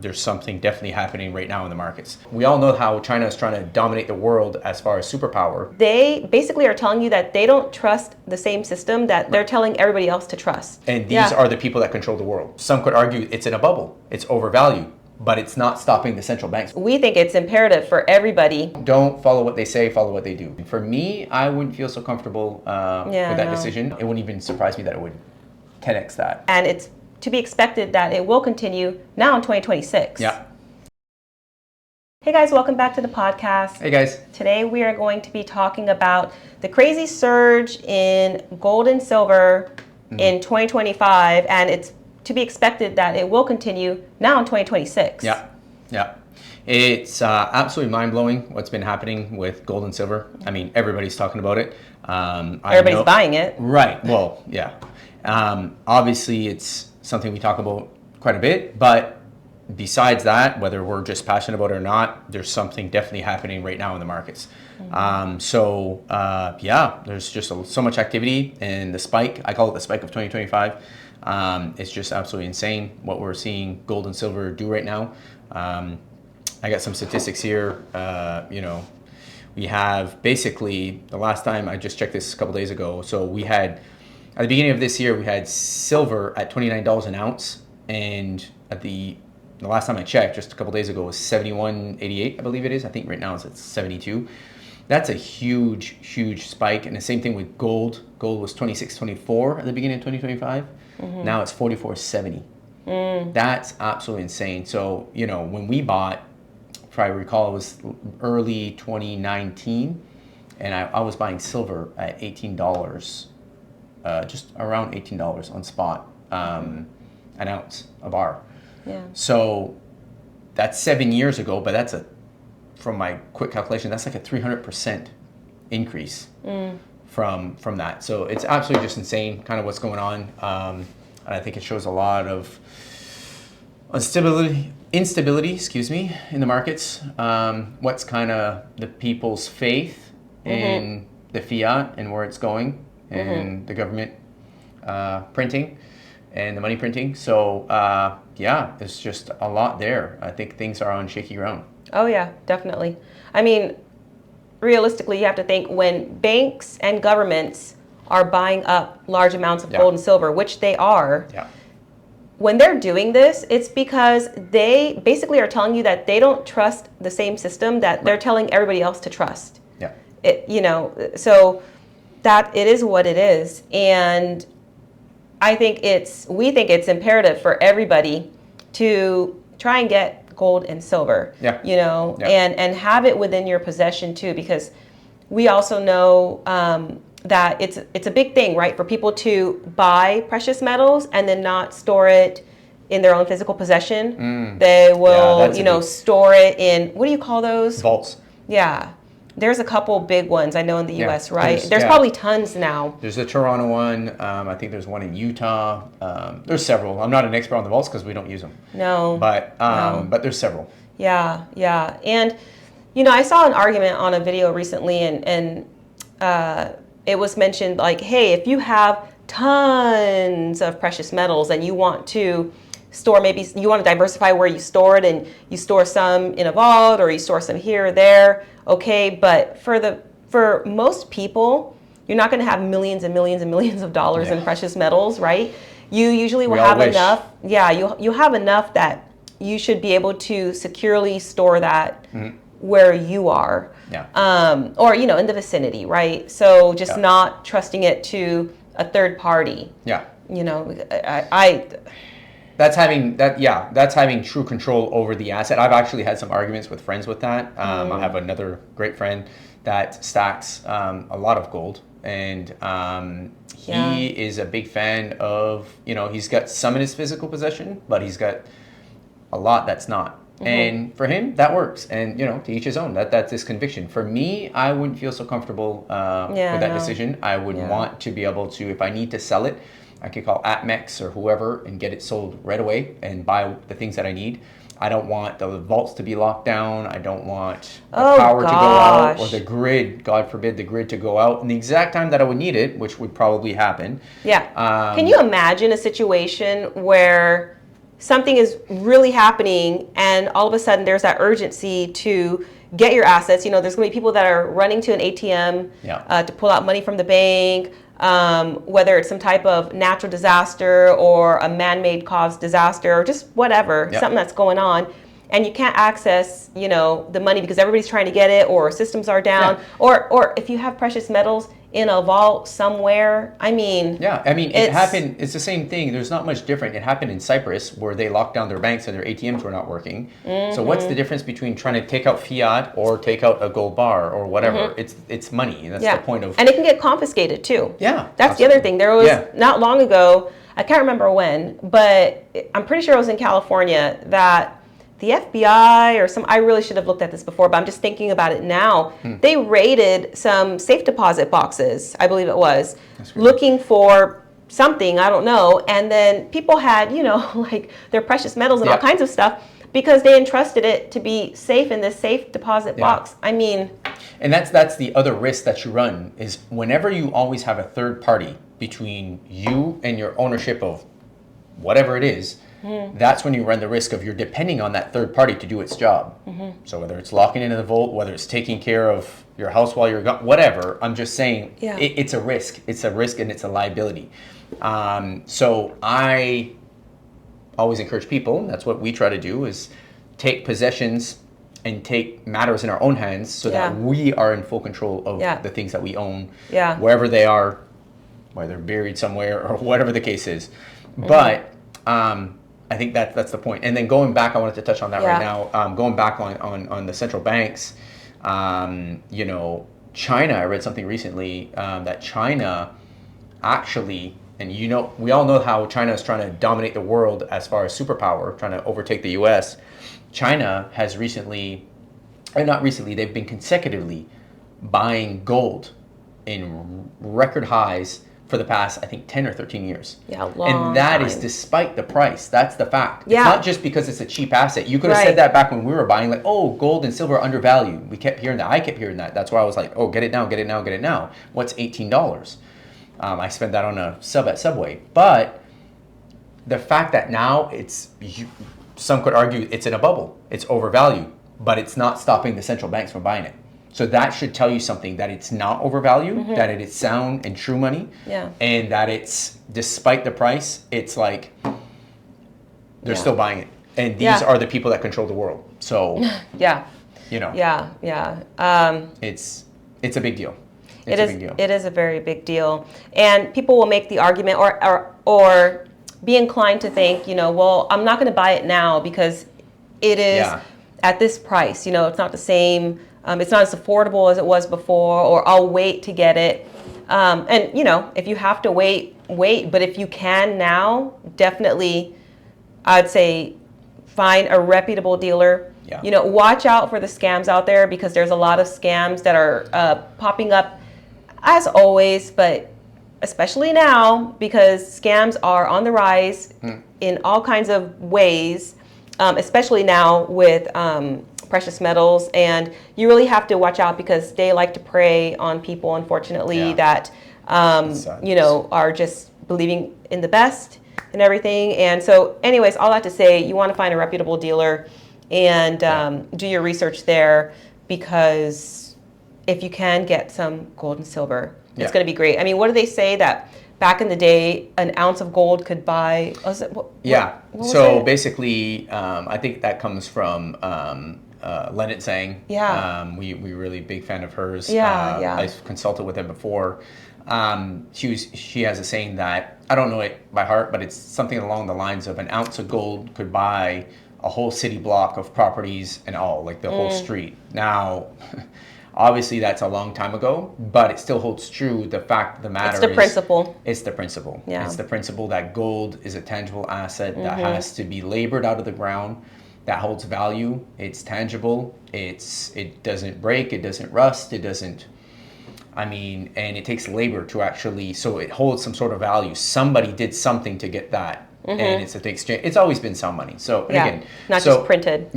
there's something definitely happening right now in the markets. We all know how China is trying to dominate the world as far as superpower. They basically are telling you that they don't trust the same system that they're telling everybody else to trust. And these are the people that control the world. Some could argue it's in a bubble, it's overvalued, but it's not stopping the central banks. We think it's imperative for everybody. Don't follow what they say, follow what they do. For me, I wouldn't feel so comfortable with that decision. It wouldn't even surprise me that it would 10x that. And it's to be expected that it will continue now in 2026. Yeah. Hey guys, welcome back to the podcast. Hey guys. Today we are going to be talking about the crazy surge in gold and silver in 2025, and it's to be expected that it will continue now in 2026. Yeah. It's absolutely mind-blowing what's been happening with gold and silver. I mean, everybody's talking about it. Everybody's buying it. Right. Well, yeah. Obviously, it's something we talk about quite a bit, but besides that, whether we're just passionate about it or not, there's something definitely happening right now in the markets. There's just so much activity, and the spike, I call it the spike of 2025. It's just absolutely insane what we're seeing gold and silver do right now. I got some statistics here. We have basically, the last time I just checked this a couple days ago, so we had, at the beginning of this year, we had silver at $29 an ounce, and at the last time I checked, just a couple days ago, was $71.88, I believe it is. I think right now it's at 72. That's a huge spike. And the same thing with gold. Gold was $26.24 at the beginning of 2025. Now it's $44.70. That's absolutely insane. So, when we bought, if I recall, it was early 2019, and I was buying silver at $18, just around $18 on spot, an ounce, a bar. Yeah. So that's 7 years ago, but from my quick calculation, that's like a 300% increase from that. So it's absolutely just insane, kind of what's going on. And I think it shows a lot of instability, in the markets. What's kind of the people's faith in the fiat and where it's going, and the government printing and the money printing. So there's just a lot there. I think things are on shaky ground. Oh yeah, definitely. I mean, realistically, you have to think when banks and governments are buying up large amounts of gold and silver, which they are, when they're doing this, it's because they basically are telling you that they don't trust the same system that they're telling everybody else to trust. Yeah. So that it is what it is. And we think it's imperative for everybody to try and get gold and silver, and have it within your possession too, because we also know that it's a big thing, right, for people to buy precious metals and then not store it in their own physical possession. They will, store it in, what do you call those? Vaults. Yeah. There's a couple big ones I know in the U.S., right? There's probably tons now. There's the Toronto one. I think there's one in Utah. There's several. I'm not an expert on the vaults because we don't use them. No. But there's several. Yeah. And, I saw an argument on a video recently, and it was mentioned like, hey, if you have tons of precious metals and you want to store, maybe you want to diversify where you store it, and you store some in a vault or you store some here or there, okay, but for most people, you're not going to have millions and millions and millions of dollars in precious metals, right? You usually will have enough. Yeah, you have enough that you should be able to securely store that where you are, or in the vicinity, right? So just not trusting it to a third party. Yeah. That's having true control over the asset. I've actually had some arguments with friends with that. I have another great friend that stacks a lot of gold, and he is a big fan of, he's got some in his physical possession, but he's got a lot that's not. And for him, that works. And, to each his own. That's his conviction. For me, I wouldn't feel so comfortable with that decision. I would want to be able to, if I need to sell it, I could call ATMEX or whoever and get it sold right away and buy the things that I need. I don't want the vaults to be locked down. I don't want the power to go out, or the grid, God forbid, the grid to go out in the exact time that I would need it, which would probably happen. Yeah. Can you imagine a situation where something is really happening and all of a sudden there's that urgency to get your assets. You know, there's going to be people that are running to an ATM to pull out money from the bank, whether it's some type of natural disaster or a man-made caused disaster or just whatever, something that's going on. And you can't access, you know, the money because everybody's trying to get it, or systems are down, or if you have precious metals in a vault somewhere, I mean, it happened. It's the same thing. There's not much different. It happened in Cyprus where they locked down their banks and their ATMs were not working. So what's the difference between trying to take out fiat or take out a gold bar or whatever? It's money. That's the point of. And it can get confiscated too. Yeah, that's the other thing. There was not long ago, I can't remember when, but I'm pretty sure it was in California that the FBI or I really should have looked at this before, but I'm just thinking about it now. They raided some safe deposit boxes, I believe it was, looking for something, I don't know. And then people had, you know, like their precious metals and all kinds of stuff because they entrusted it to be safe in this safe deposit box. I mean. And that's the other risk that you run is whenever you always have a third party between you and your ownership of whatever it is, that's when you run the risk of you're depending on that third party to do its job. So whether it's locking into the vault, whether it's taking care of your house while you're gone, whatever, I'm just saying it's a risk. It's a risk and it's a liability. So I always encourage people, and that's what we try to do, is take possessions and take matters in our own hands so that we are in full control of the things that we own, wherever they are, whether buried somewhere or whatever the case is. But I think that's the point. And then going back, I wanted to touch on that right now. Going back on the central banks, you know, China, I read something recently that China actually, and you know, we all know how China is trying to dominate the world as far as superpower, trying to overtake the US. China has recently, or not recently, they've been consecutively buying gold in record highs for the past, I think, 10 or 13 years. And that is despite the price. That's the fact. It's not just because it's a cheap asset. You could have said that back when we were buying, like, oh, gold and silver are undervalued. We kept hearing that. I kept hearing that. That's why I was like, oh, get it now, get it now, get it now. What's $18? I spent that on a sub at Subway. But the fact that now some could argue it's in a bubble. It's overvalued. But it's not stopping the central banks from buying it. So that should tell you something, that it's not overvalued, that it is sound and true money, and that it's, despite the price, it's like they're still buying it. And these are the people that control the world. So, you know. It's a big deal. It's a big deal. It is a very big deal. And people will make the argument or be inclined to think, you know, well, I'm not going to buy it now because it is at this price. You know, it's not the same. It's not as affordable as it was before, or I'll wait to get it. And, you know, if you have to wait. But if you can now, definitely, I'd say find a reputable dealer. You know, watch out for the scams out there because there's a lot of scams that are popping up as always, but especially now because scams are on the rise in all kinds of ways, especially now with precious metals, and you really have to watch out because they like to prey on people, unfortunately, that you know, are just believing in the best and everything. And so anyways, all that to say, you want to find a reputable dealer and do your research there, because if you can get some gold and silver, it's going to be great. I mean, what do they say that back in the day, an ounce of gold could buy? So basically, I think that comes from Leonard Zhang. We really big fan of hers. I've consulted with them before. She has a saying that, I don't know it by heart, but it's something along the lines of an ounce of gold could buy a whole city block of properties and all, like the whole street. Now, obviously that's a long time ago, but it still holds true. The fact of the matter is, it's the principle. It's the principle. It's the principle that gold is a tangible asset that has to be labored out of the ground, that holds value. It's tangible. It doesn't break. It doesn't rust. It doesn't. I mean, and it takes labor to actually, so it holds some sort of value. Somebody did something to get that, and it's at the exchange. It's always been sound money. So again, not just printed.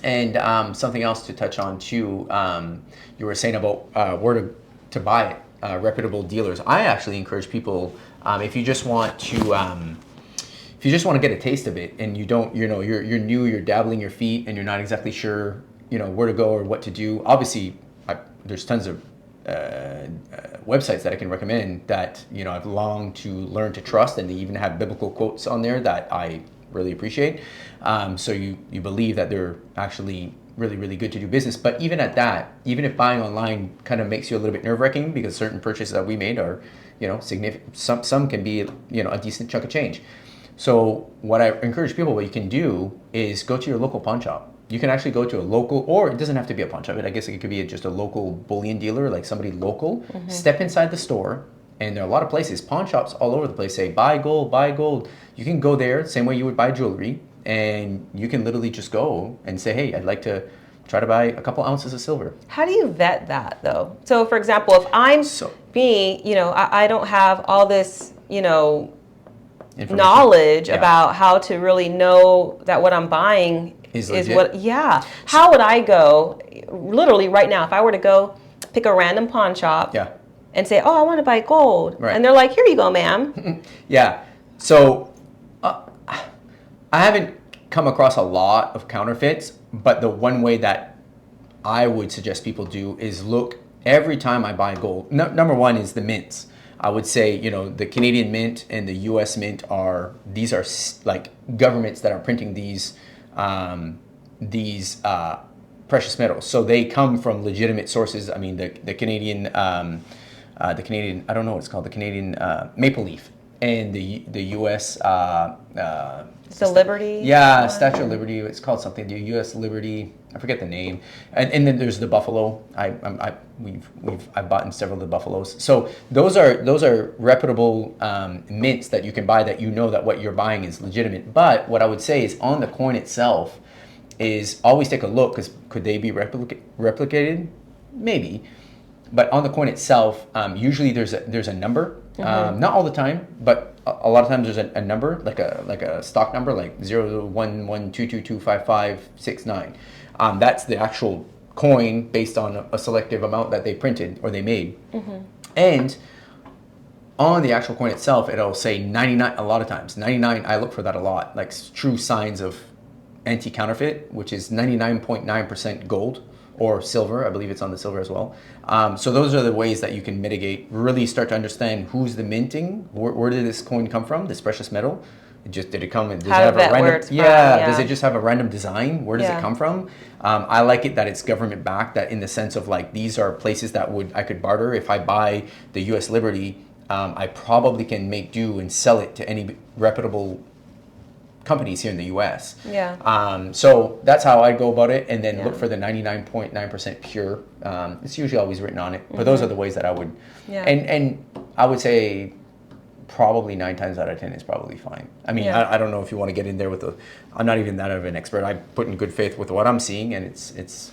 And something else to touch on too. You were saying about where to buy it, reputable dealers. I actually encourage people, if you just want to, if you just want to get a taste of it and you don't, you're new, you're dabbling your feet and you're not exactly sure, where to go or what to do. Obviously, there's tons of websites that I can recommend that, I've longed to learn to trust, and they even have biblical quotes on there that I really appreciate. So you believe that they're actually really, really good to do business. But even at that, even if buying online kind of makes you a little bit nerve-wracking, because certain purchases that we made are, significant. Some can be, a decent chunk of change. So what I encourage people, what you can do is go to your local pawn shop. You can actually go to a local, or it doesn't have to be a pawn shop. I guess it could be just a local bullion dealer, like somebody local. Step inside the store, and there are a lot of places, pawn shops all over the place say, buy gold, buy gold. You can go there, same way you would buy jewelry, and you can literally just go and say, hey, I'd like to try to buy a couple ounces of silver. How do you vet that, though? So, for example, if I'm I don't have all this, knowledge about how to really know that what I'm buying is what, how would I go, literally right now, if I were to go pick a random pawn shop and say, oh, I want to buy gold. Right. And they're like, here you go, ma'am. So I haven't come across a lot of counterfeits, but the one way that I would suggest people do is look every time I buy gold. Number one is the mints. I would say, the Canadian Mint and the U.S. Mint these are like governments that are printing these precious metals. So they come from legitimate sources. I mean, the Canadian, I don't know what it's called, the Canadian maple leaf, and the U.S. It's the Liberty? Yeah, Statue of Liberty. It's called something. The U.S. Liberty. I forget the name. And then there's the buffalo. I've bought in several of the buffaloes. So those are reputable mints that you can buy, that that what you're buying is legitimate. But what I would say is on the coin itself is always take a look, because could they be replicated? Maybe. But on the coin itself, usually there's a number. Not all the time, but a lot of times there's a number, like a stock number, like 01122255569. That's the actual coin based on a selective amount that they printed or they made. And on the actual coin itself, it'll say 99. A lot of times 99. I look for that a lot, like true signs of anti-counterfeit, which is 99.9% gold. Or silver, I believe it's on the silver as well. So those are the ways that you can mitigate, really start to understand who's the minting, where did this coin come from, this precious metal? Did it come, does it have a random, does it just have a random design? Where does it come from? I like it that it's government backed, that in the sense of like, these are places that I could barter. If I buy the US Liberty, I probably can make do and sell it to any reputable companies here in the U.S. So that's how I go about it, and then look for the 99.9% pure. It's usually always written on it, but those are the ways that I would. And I would say probably 9 times out of 10 is probably fine. I mean, I don't know if you want to get in there with I'm not even that of an expert. I put in good faith with what I'm seeing, and it's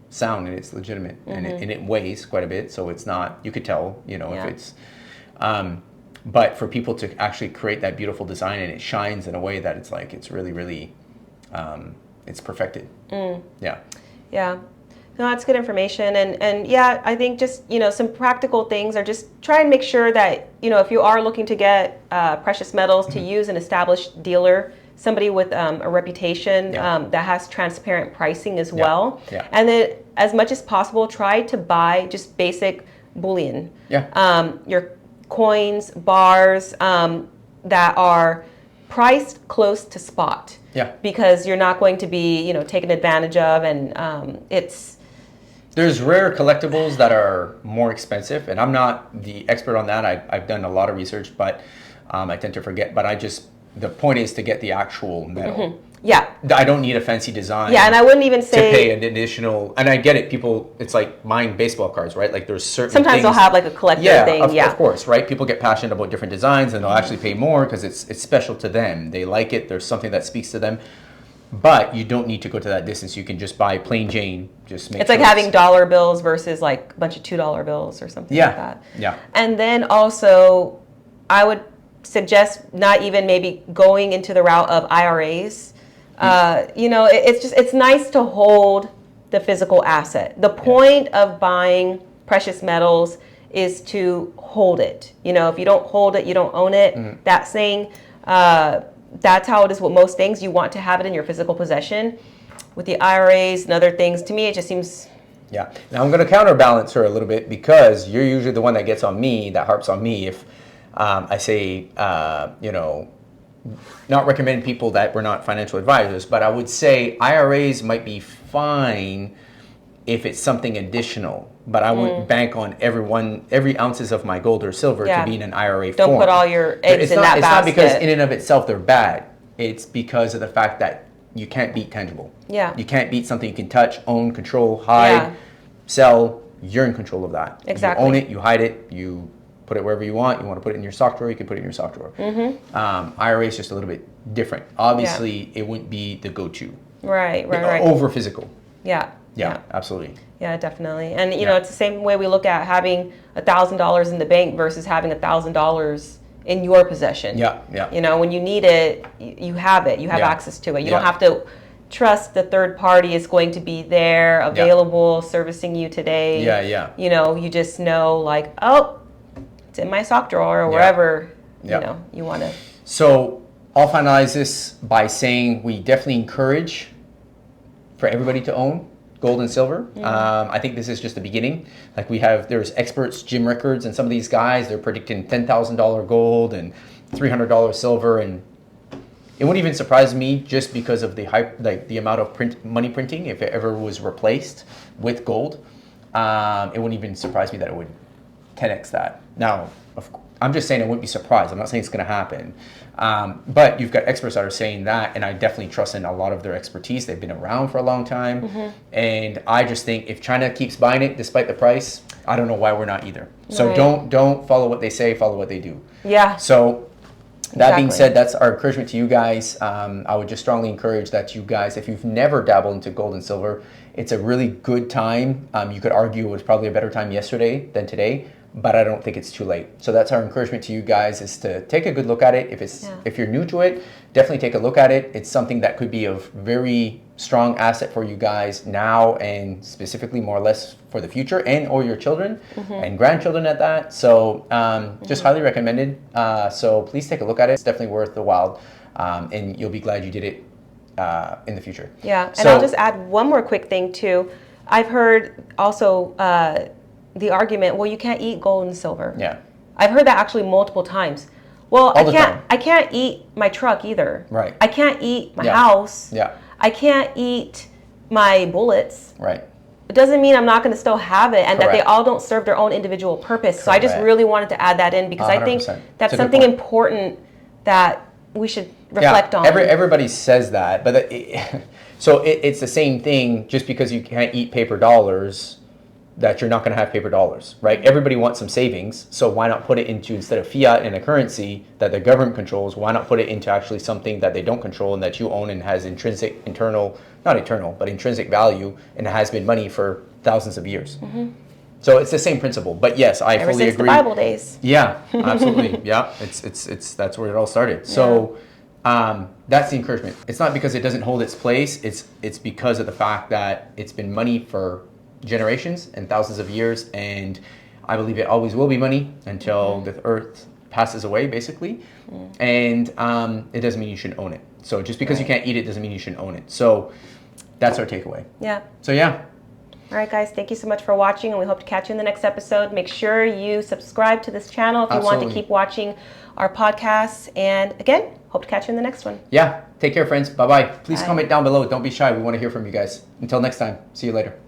sound and it's legitimate, and it weighs quite a bit, so it's not. You could tell, if it's. But for people to actually create that beautiful design, and it shines in a way that it's like, it's really, really, it's perfected. Yeah. No, that's good information. And I think just, some practical things are just try and make sure that, if you are looking to get precious metals, to use an established dealer, somebody with a reputation that has transparent pricing as well. And then as much as possible, try to buy just basic bullion. Your coins, bars that are priced close to spot. Because you're not going to be, taken advantage of, and There's rare collectibles that are more expensive, and I'm not the expert on that. I've done a lot of research, but I tend to forget. But the point is to get the actual metal. I don't need a fancy design. And I wouldn't even say to pay an additional. And I get it. People, it's like buying baseball cards, right? Like there's certain. Sometimes things, they'll have like a collector thing. Of course, right? People get passionate about different designs, and they'll actually pay more because it's special to them. They like it. There's something that speaks to them. But you don't need to go to that distance. You can just buy plain Jane. It's like having dollar bills versus like a bunch of $2 bills or something like that. And then also, I would suggest not even maybe going into the route of IRAs. It's nice to hold the physical asset. The point of buying precious metals is to hold it. If you don't hold it, you don't own it. That saying, that's how it is with most things. You want to have it in your physical possession. With the IRAs and other things, to me, it just seems... Yeah. Now, I'm going to counterbalance her a little bit, because you're usually the one that gets on me, that harps on me if I say, not recommend people that were not financial advisors, but I would say IRAs might be fine if it's something additional, but I wouldn't bank on every ounces of my gold or silver to be in an IRA form. Don't put all your eggs in that basket. It's not because in and of itself they're bad. It's because of the fact that you can't beat tangible. Yeah. You can't beat something you can touch, own, control, hide, sell. You're in control of that. Exactly. You own it, you hide it, you put it wherever you want. You want to put it in your stock drawer, you can put it in your stock drawer. IRA is just a little bit different. Obviously, it wouldn't be the go-to. Right. Over physical. Yeah, absolutely. Yeah, definitely. And you know, it's the same way we look at having $1,000 in the bank versus having $1,000 in your possession. Yeah. You know, when you need it, you have it. You have access to it. You don't have to trust the third party is going to be there, available, servicing you today. Yeah. You know, you just know, like, oh, it's in my sock drawer or wherever, you know, you want to. So I'll finalize this by saying we definitely encourage for everybody to own gold and silver. I think this is just the beginning. Like there's experts, Jim Rickards, and some of these guys, they're predicting $10,000 gold and $300 silver, and it wouldn't even surprise me just because of the hype, like the amount of money printing, if it ever was replaced with gold. It wouldn't even surprise me that it would 10x that. Now, I'm just saying I wouldn't be surprised. I'm not saying it's going to happen. But you've got experts that are saying that, and I definitely trust in a lot of their expertise. They've been around for a long time. And I just think if China keeps buying it despite the price, I don't know why we're not either. So don't follow what they say, follow what they do. Yeah. So that being said, that's our encouragement to you guys. I would just strongly encourage that you guys, if you've never dabbled into gold and silver, it's a really good time. You could argue it was probably a better time yesterday than today, but I don't think it's too late. So that's our encouragement to you guys, is to take a good look at it. If you're new to it, definitely take a look at it. It's something that could be a very strong asset for you guys now, and specifically more or less for the future, and or your children and grandchildren at that. So just highly recommended. So please take a look at it. It's definitely worth the while, and you'll be glad you did it in the future. Yeah, and I'll just add one more quick thing too. I've heard also the argument, well, you can't eat gold and silver. Yeah. I've heard that actually multiple times. Well, I can't eat my truck either. Right. I can't eat my house. Yeah. I can't eat my bullets. Right. It doesn't mean I'm not going to still have it, and that they all don't serve their own individual purpose. So I just really wanted to add that in, because 100%. I think that's something important that we should reflect on. Everybody says that, but it's the same thing. Just because you can't eat paper dollars, that you're not going to have paper dollars, right? Everybody wants some savings, so why not put it into, instead of fiat and a currency that the government controls, why not put it into actually something that they don't control and that you own and has intrinsic value, and has been money for thousands of years. So it's the same principle. But yes, I fully agree. Ever since the Bible days. Yeah, absolutely. Yeah, it's that's where it all started. So that's the encouragement. It's not because it doesn't hold its place. It's because of the fact that it's been money for generations and thousands of years, and I believe it always will be money until the earth passes away, basically. And it doesn't mean you shouldn't own it. So just because you can't eat it doesn't mean you shouldn't own it. So that's our takeaway. Yeah. So yeah. All right, guys, thank you so much for watching, and we hope to catch you in the next episode. Make sure you subscribe to this channel if you want to keep watching our podcasts. And again, hope to catch you in the next one. Yeah. Take care, friends. Bye-bye. Please comment down below. Don't be shy. We want to hear from you guys. Until next time. See you later.